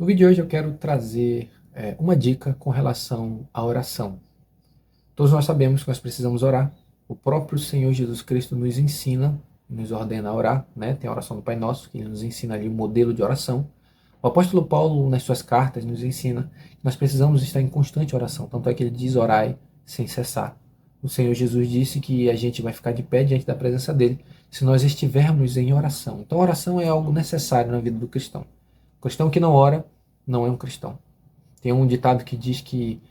No vídeo de hoje eu quero trazer uma dica com relação à oração. Todos nós sabemos que nós precisamos orar. O próprio Senhor Jesus Cristo nos ensina, nos ordena a orar, né? Tem a oração do Pai Nosso, que ele nos ensina ali o modelo de oração. O apóstolo Paulo, nas suas cartas, nos ensina que nós precisamos estar em constante oração. Tanto é que ele diz orai sem cessar. O Senhor Jesus disse que a gente vai ficar de pé diante da presença dele se nós estivermos em oração. Então, a oração é algo necessário na vida do cristão. O cristão que não ora não é um cristão. Tem um ditado que diz que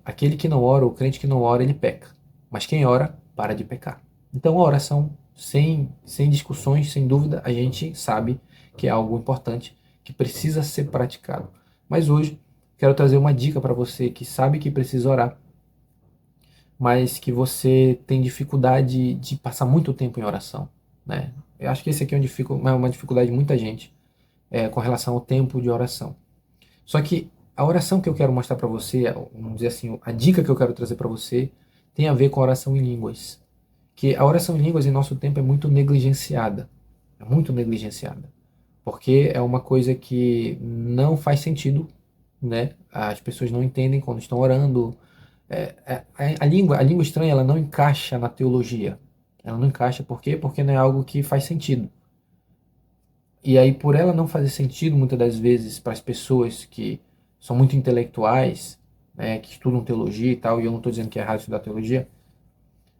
aquele que não ora, o crente que não ora, ele peca. Mas quem ora, para de pecar. Então a oração, sem discussões, sem dúvida, a gente sabe que é algo importante, que precisa ser praticado. Mas hoje, quero trazer uma dica para você que sabe que precisa orar, mas que você tem dificuldade de passar muito tempo em oração, né? Eu acho que esse aqui é uma dificuldade de muita gente com relação ao tempo de oração. Só que a oração que eu quero mostrar para você, vamos dizer assim, a dica que eu quero trazer para você, tem a ver com a oração em línguas. Que a oração em línguas em nosso tempo é muito negligenciada. É muito negligenciada. Porque é uma coisa que não faz sentido, né? As pessoas não entendem quando estão orando. A língua estranha, ela não encaixa na teologia. Ela não encaixa, por quê? Porque não é algo que faz sentido. E aí, por ela não fazer sentido muitas das vezes para as pessoas que são muito intelectuais, né, que estudam teologia e tal, e eu não estou dizendo que é errado estudar teologia,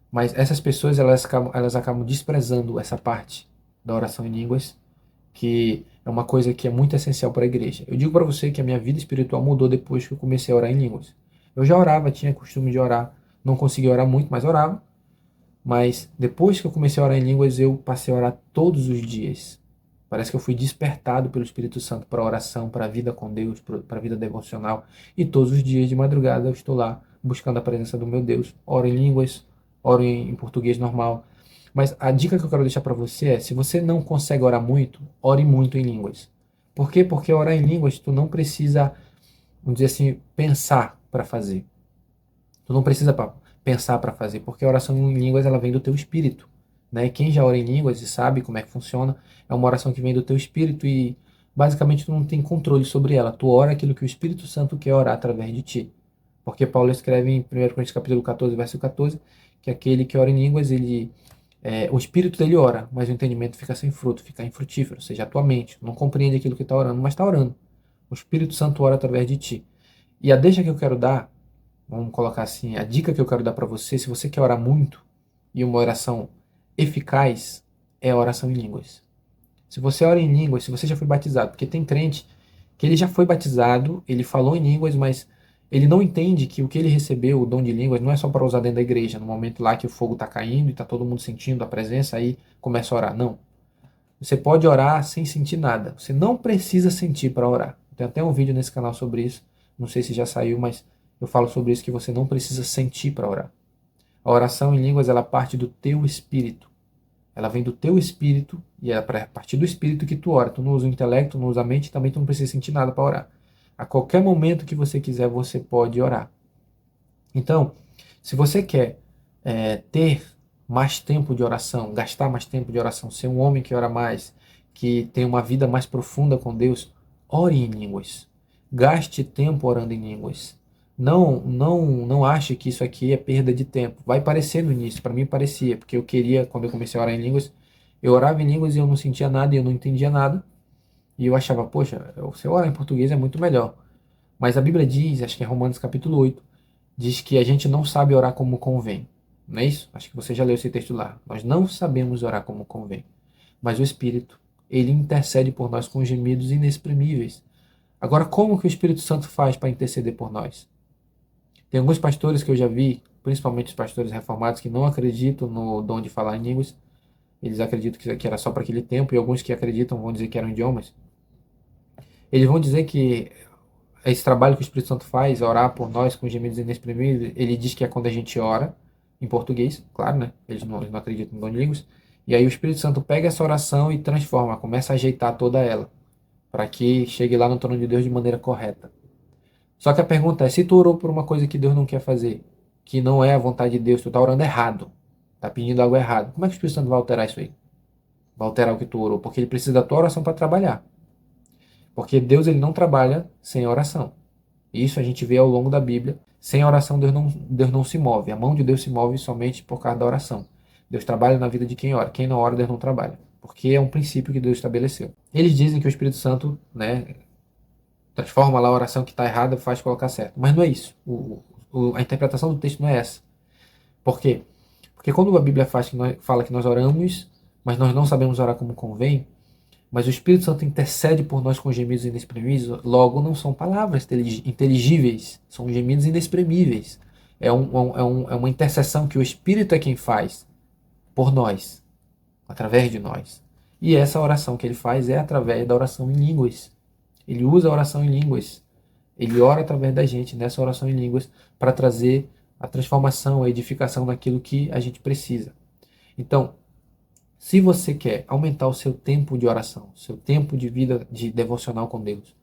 mas essas pessoas elas acabam desprezando essa parte da oração em línguas, que é uma coisa que é muito essencial para a igreja. Eu digo para você que a minha vida espiritual mudou depois que eu comecei a orar em línguas. Eu já orava, tinha costume de orar, não conseguia orar muito, mas orava. Mas depois que eu comecei a orar em línguas, eu passei a orar todos os dias. Parece que eu fui despertado pelo Espírito Santo para a oração, para a vida com Deus, para a vida devocional. E todos os dias de madrugada eu estou lá buscando a presença do meu Deus. Oro em línguas, oro em português normal. Mas a dica que eu quero deixar para você é, se você não consegue orar muito, ore muito em línguas. Por quê? Porque orar em línguas, tu não precisa, vamos dizer assim, pensar para fazer. Tu não precisa pensar para fazer, porque a oração em línguas ela vem do teu espírito, né? Quem já ora em línguas e sabe como é que funciona, é uma oração que vem do teu espírito e basicamente tu não tem controle sobre ela. Tu ora aquilo que o Espírito Santo quer orar através de ti. Porque Paulo escreve em 1 Coríntios capítulo 14, versículo 14, que aquele que ora em línguas, o espírito dele ora, mas o entendimento fica sem fruto, fica infrutífero, ou seja, a tua mente não compreende aquilo que está orando, mas está orando. O Espírito Santo ora através de ti. E a deixa que eu quero dar, vamos colocar assim, a dica que eu quero dar para você, se você quer orar muito e uma oração eficaz, é a oração em línguas. Se você ora em línguas, se você já foi batizado, porque tem crente que ele já foi batizado, ele falou em línguas, mas ele não entende que o que ele recebeu, o dom de línguas, não é só para usar dentro da igreja, no momento lá que o fogo está caindo e está todo mundo sentindo a presença, aí começa a orar. Não. Você pode orar sem sentir nada. Você não precisa sentir para orar. Tem até um vídeo nesse canal sobre isso. Não sei se já saiu, mas eu falo sobre isso, que você não precisa sentir para orar. A oração em línguas, ela parte do teu espírito. Ela vem do teu espírito e é a partir do espírito que tu ora. Tu não usa o intelecto, não usa a mente, também tu não precisa sentir nada para orar. A qualquer momento que você quiser, você pode orar. Então, se você quer ter mais tempo de oração, gastar mais tempo de oração, ser um homem que ora mais, que tem uma vida mais profunda com Deus, ore em línguas. Gaste tempo orando em línguas. Não ache que isso aqui é perda de tempo. Vai parecer no início, para mim parecia, porque eu queria, quando eu comecei a orar em línguas, eu orava em línguas e eu não sentia nada, e eu não entendia nada, e eu achava, poxa, se eu orar em português é muito melhor. Mas a Bíblia diz, acho que é Romanos capítulo 8, diz que a gente não sabe orar como convém. Não é isso? Acho que você já leu esse texto lá. Nós não sabemos orar como convém. Mas o Espírito, ele intercede por nós com gemidos inexprimíveis. Agora, como que o Espírito Santo faz para interceder por nós? Tem alguns pastores que eu já vi, principalmente os pastores reformados, que não acreditam no dom de falar em línguas. Eles acreditam que isso aqui era só para aquele tempo, e alguns que acreditam vão dizer que eram idiomas. Eles vão dizer que esse trabalho que o Espírito Santo faz, orar por nós com gemidos inexprimíveis, ele diz que é quando a gente ora, em português, claro, né? Eles não acreditam no dom de línguas. E aí o Espírito Santo pega essa oração e transforma, começa a ajeitar toda ela, para que chegue lá no trono de Deus de maneira correta. Só que a pergunta é, se tu orou por uma coisa que Deus não quer fazer, que não é a vontade de Deus, tu está orando errado, está pedindo algo errado, como é que o Espírito Santo vai alterar isso aí? Vai alterar o que tu orou, porque ele precisa da tua oração para trabalhar. Porque Deus ele não trabalha sem oração. Isso a gente vê ao longo da Bíblia. Sem oração Deus não se move. A mão de Deus se move somente por causa da oração. Deus trabalha na vida de quem ora. Quem não ora, Deus não trabalha. Porque é um princípio que Deus estabeleceu. Eles dizem que o Espírito Santo, né, transforma lá a oração que está errada e faz colocar certo. Mas não é isso. A interpretação do texto não é essa. Por quê? Porque quando a Bíblia fala que nós oramos, mas nós não sabemos orar como convém, mas o Espírito Santo intercede por nós com gemidos inexprimíveis, logo não são palavras inteligíveis, são gemidos inexprimíveis. É uma intercessão que o Espírito é quem faz por nós, através de nós. E essa oração que ele faz é através da oração em línguas. Ele usa a oração em línguas. Ele ora através da gente nessa oração em línguas para trazer a transformação, a edificação naquilo que a gente precisa. Então, se você quer aumentar o seu tempo de oração, seu tempo de vida de devocional com Deus,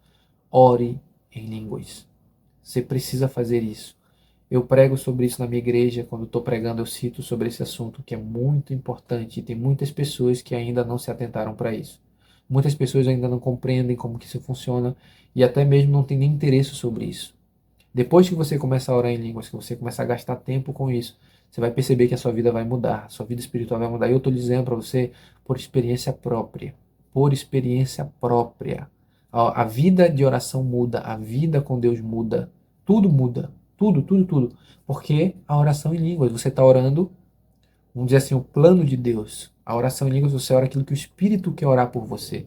ore em línguas. Você precisa fazer isso. Eu prego sobre isso na minha igreja, quando estou pregando eu cito sobre esse assunto que é muito importante e tem muitas pessoas que ainda não se atentaram para isso. Muitas pessoas ainda não compreendem como que isso funciona e até mesmo não têm nem interesse sobre isso. Depois que você começar a orar em línguas, que você começar a gastar tempo com isso, você vai perceber que a sua vida vai mudar, a sua vida espiritual vai mudar. E eu estou dizendo para você por experiência própria. Por experiência própria. A vida de oração muda, a vida com Deus muda. Tudo muda. Tudo, tudo, tudo. Porque a oração em línguas, você está orando, vamos dizer assim, o plano de Deus. A oração em línguas, você ora aquilo que o Espírito quer orar por você.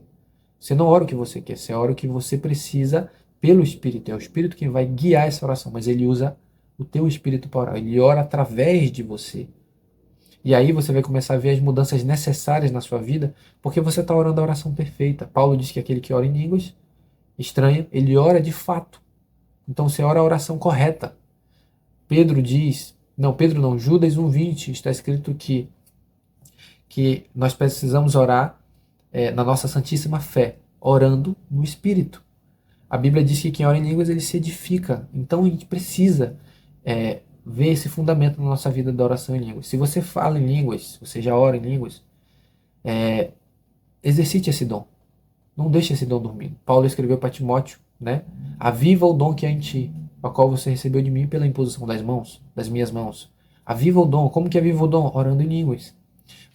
Você não ora o que você quer, você ora o que você precisa pelo Espírito. É o Espírito quem vai guiar essa oração, mas ele usa o teu Espírito para orar. Ele ora através de você. E aí você vai começar a ver as mudanças necessárias na sua vida, porque você está orando a oração perfeita. Paulo diz que aquele que ora em línguas, estranha, ele ora de fato. Então você ora a oração correta. Pedro não, Judas 1,20, está escrito que nós precisamos orar na nossa santíssima fé, orando no Espírito. A Bíblia diz que quem ora em línguas, ele se edifica. Então a gente precisa ver esse fundamento na nossa vida da oração em línguas. Se você fala em línguas, você já ora em línguas, exercite esse dom. Não deixe esse dom dormindo. Paulo escreveu para Timóteo, né? Aviva o dom que há em ti, a qual você recebeu de mim pela imposição das minhas mãos. Aviva o dom. Como que aviva o dom? Orando em línguas.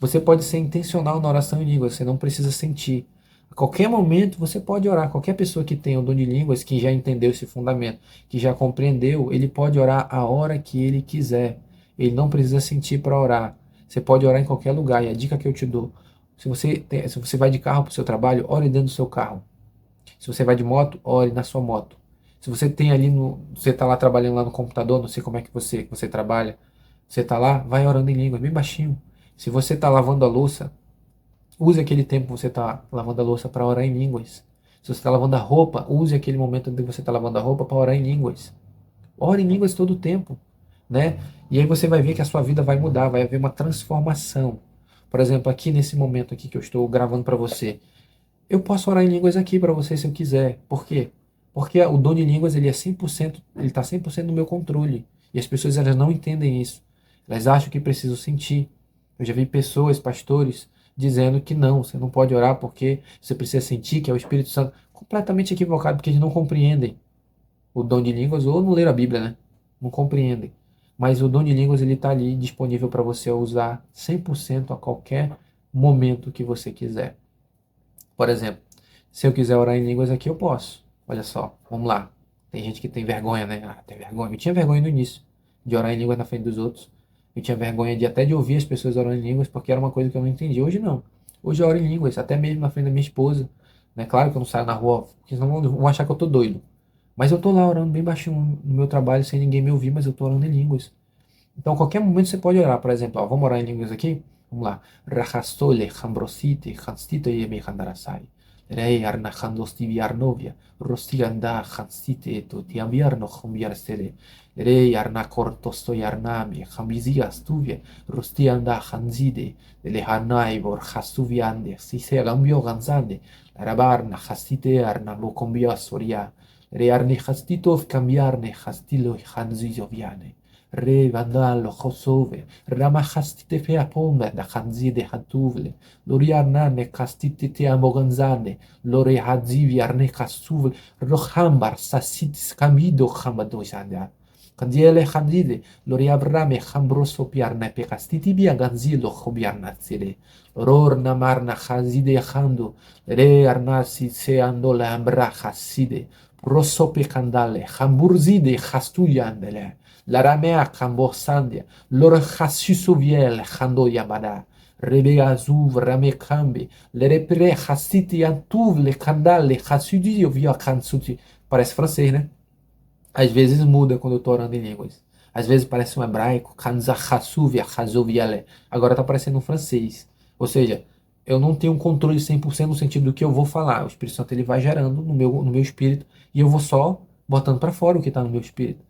Você pode ser intencional na oração em línguas, você não precisa sentir. A qualquer momento você pode orar. Qualquer pessoa que tenha o dom de línguas, que já entendeu esse fundamento, que já compreendeu, ele pode orar a hora que ele quiser. Ele não precisa sentir para orar. Você pode orar em qualquer lugar. E a dica que eu te dou, se você vai de carro para o seu trabalho, ore dentro do seu carro. Se você vai de moto, ore na sua moto. Se você tem ali você está lá trabalhando lá no computador, não sei como é que você trabalha, você está lá, vai orando em línguas, bem baixinho. Se você está lavando a louça, use aquele tempo que você está lavando a louça para orar em línguas. Se você está lavando a roupa, use aquele momento em que você está lavando a roupa para orar em línguas. Ore em línguas todo o tempo, né? E aí você vai ver que a sua vida vai mudar, vai haver uma transformação. Por exemplo, aqui nesse momento aqui que eu estou gravando para você, eu posso orar em línguas aqui para você se eu quiser. Por quê? Porque o dom de línguas ele é 100%, ele está 100% no meu controle. E as pessoas elas não entendem isso. Elas acham que precisam sentir. Eu já vi pessoas, pastores, dizendo que não, você não pode orar porque você precisa sentir que é o Espírito Santo. Completamente equivocado, porque eles não compreendem o dom de línguas ou não leram a Bíblia, né? Não compreendem. Mas o dom de línguas ele está ali disponível para você usar 100% a qualquer momento que você quiser. Por exemplo, se eu quiser orar em línguas aqui, eu posso. Olha só, vamos lá. Tem gente que tem vergonha, né? Ah, tem vergonha. Eu tinha vergonha no início de orar em línguas na frente dos outros. Eu tinha vergonha até de ouvir as pessoas orando em línguas, porque era uma coisa que eu não entendia. Hoje não. Hoje eu oro em línguas, até mesmo na frente da minha esposa. Né? Claro que eu não saio na rua, porque senão vão achar que eu tô doido. Mas eu tô lá orando bem baixinho no meu trabalho, sem ninguém me ouvir, mas eu tô orando em línguas. Então, a qualquer momento você pode orar. Por exemplo, ó, vamos orar em línguas aqui? Vamos lá. Rachastole, chambrosite, chanstito e me chandarasai. Rei arna chandostivi arnovia. Rostianda chanstite to tiambiarno chumbiarsele. Rei arna cortosto yarnami. Chambizia stuvie. Rostianda chanzide. Dele hanai vor chastuviande. Si se gambio ganzande. Rabarna chastite arna bocombia soria. Re arne chastito cambiarne chastilo chanzizoviane. Re vandalo khosove. Ramachastite feapome da khanzide hatuvle. Loriarnane kastite amoganzane. Lore hadzivi arne kastuvle. Rohambar sasitis kamido hamadosada. Kandiele khandide. Loriabrame hambroso piarne pekastiti biaganzilo khobiarnatsile. Ror namarna khazide khando. Re arnasi se andola ambra khaside. Rosope kandale. Hamburzide khastuyandele. La ramea camborsandia, lor chassusoviel chando yamada, rebe azuv rame cambi, le repre chassiti antuv le candale chassudio via cansuti. Parece francês, né? Às vezes muda quando eu tô orando em línguas. Às vezes parece um hebraico, kanza chassuvia, chazoviele. Agora tá parecendo um francês. Ou seja, eu não tenho um controle 100% no sentido do que eu vou falar. O Espírito Santo ele vai gerando no meu espírito e eu vou só botando para fora o que está no meu espírito.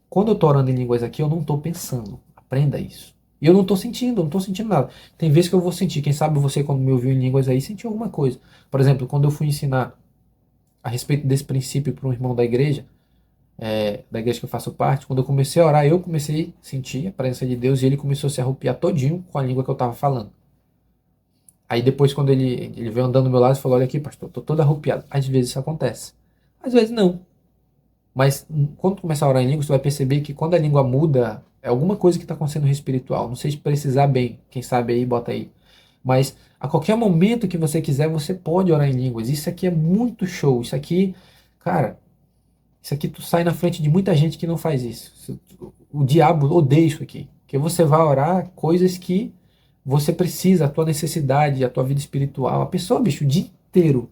Quando eu tô orando em línguas aqui, eu não tô pensando. Aprenda isso. E eu não tô sentindo, eu não tô sentindo nada. Tem vezes que eu vou sentir. Quem sabe você, quando me ouviu em línguas aí, sentiu alguma coisa. Por exemplo, quando eu fui ensinar a respeito desse princípio para um irmão da igreja que eu faço parte, quando eu comecei a orar, eu comecei a sentir a presença de Deus e ele começou a se arrupiar todinho com a língua que eu estava falando. Aí depois, quando ele veio andando do meu lado e falou: olha aqui, pastor, tô todo arrupiado. Às vezes isso acontece. Às vezes não. Mas quando tu começar a orar em línguas, tu vai perceber que quando a língua muda, é alguma coisa que está acontecendo no espiritual. Não sei se precisar bem, quem sabe aí, bota aí. Mas a qualquer momento que você quiser, você pode orar em línguas. Isso aqui é muito show. Isso aqui, cara, isso aqui tu sai na frente de muita gente que não faz isso. O diabo odeia isso aqui. Porque você vai orar coisas que você precisa, a tua necessidade, a tua vida espiritual. A pessoa, bicho, o dia inteiro.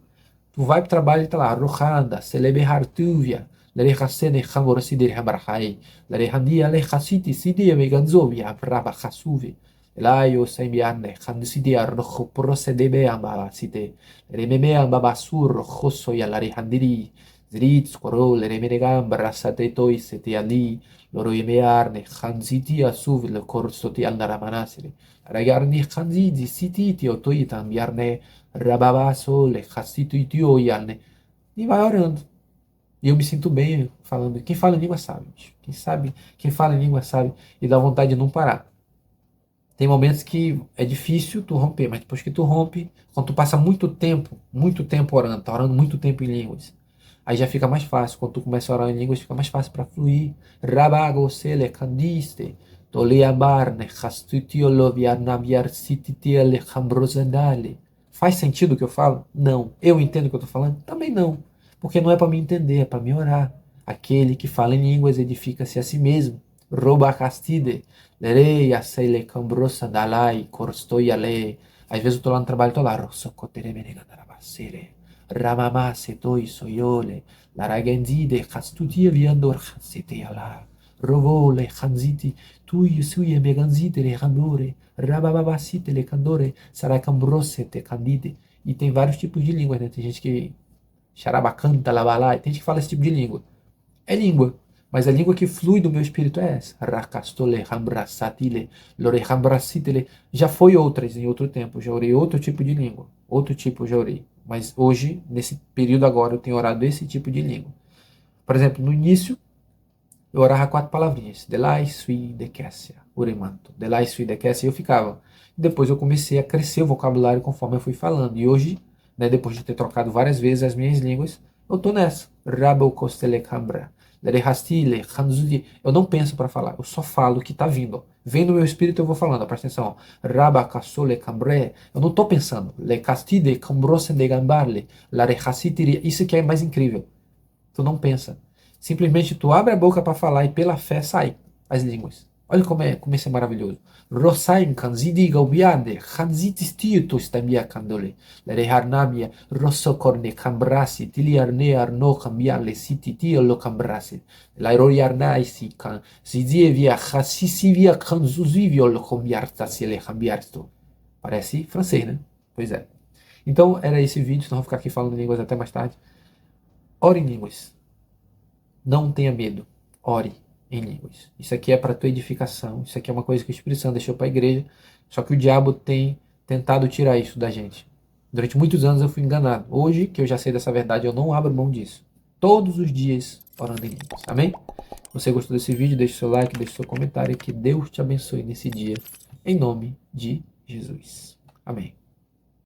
Tu vai pro trabalho e tá lá, Rohanda, Celebe Hartuvia, Lare Hassene Hamorosidir Habrahai, Lare Handia Le Hassiti Sidia Meganzovia, Braba Hasuvi, Elaio Semiarne, Handisidia Rojo Procedebe Ambasite, Rememea Babasur, Rosso Yalare Handiri, Zritz, Corol, Remenegam, Brasate Toisete Ali, Loro Yemearne, Hansitia Suv, Le Corsoti Aldaramanasiri, Ragarni Hanzidi, Sititi, Otoitan, Biarne, Rababasso, Le Hastituitio Yalne, e vai orando. E eu me sinto bem falando. Quem fala em língua sabe, bicho. Quem sabe, quem fala em língua sabe e dá vontade de não parar. Tem momentos que é difícil tu romper, mas depois que tu rompe, quando tu passa muito tempo orando, tá orando muito tempo em línguas, aí já fica mais fácil. Quando tu começa a orar em línguas, fica mais fácil para fluir. Rabago sele candiste, toleabarne, hastutioloviarnaviar sititiele hambrosandale. Faz sentido o que eu falo? Não. Eu entendo o que eu tô falando? Também não. Porque não é para me entender, é para me orar. Aquele que fala em línguas edifica-se a si mesmo. Roba castide. Lerei, aceile, cambrosa, dalai, corstoiale. Às vezes eu tô lá no trabalho e tô lá. Rosocoteremenegandarabasere. Ramama setoi soiole. Laragenzide, castutia viandor seteala. Rovole, hanziti, tui suie meganzite le candore. Rabababasite le candore. Saracambrose te candide. E tem vários tipos de línguas, né? Tem gente que Xarabacanta, labalai, tem gente que fala esse tipo de língua. É língua, mas a língua que flui do meu espírito é essa. Rakastole, rambrasatile, lore rambrasitele. Já foi outras em outro tempo, já orei outro tipo de língua. Outro tipo já orei. Mas hoje, nesse período agora, eu tenho orado esse tipo de língua. Por exemplo, no início, eu orava 4 palavrinhas. Delai, sui, decessia, uremanto. Delai, sui, decessia, e eu ficava. Depois eu comecei a crescer o vocabulário conforme eu fui falando. E hoje, né, depois de ter trocado várias vezes as minhas línguas, eu tô nessa. Rabo costele cambra. Lerehastile, hanzudi. Eu não penso para falar, eu só falo o que tá vindo. Ó. Vem no meu espírito, eu vou falando. Presta atenção. Raba cassole cambre. Eu não tô pensando. Le castide cambrose de gambarle. Larehasitiri. Isso que é mais incrível. Tu não pensa. Simplesmente tu abre a boca para falar e pela fé sai as línguas. Olha como isso é maravilhoso. Rosain kanzidi gaubiande, hanzitis tiutos tambia candole. Le harnamia, rossocorne cambrasi, tiliarne arno cambiarle siti tio lo cambrasi. La roiarnaisi can, zizivia, hassisivia canzuzivio lo cambiarta se le cambiarto. Parece francês, né? Pois é. Então era esse vídeo, então vou ficar aqui falando línguas até mais tarde. Ore em línguas. Não tenha medo. Ore em línguas. Isso aqui é para tua edificação. Isso aqui é uma coisa que o Espírito Santo deixou para a igreja. Só que o diabo tem tentado tirar isso da gente. Durante muitos anos eu fui enganado. Hoje, que eu já sei dessa verdade, eu não abro mão disso. todos os dias orando em línguas. Amém? Se você gostou desse vídeo, deixe seu like, deixe seu comentário e que Deus te abençoe nesse dia. Em nome de Jesus. Amém.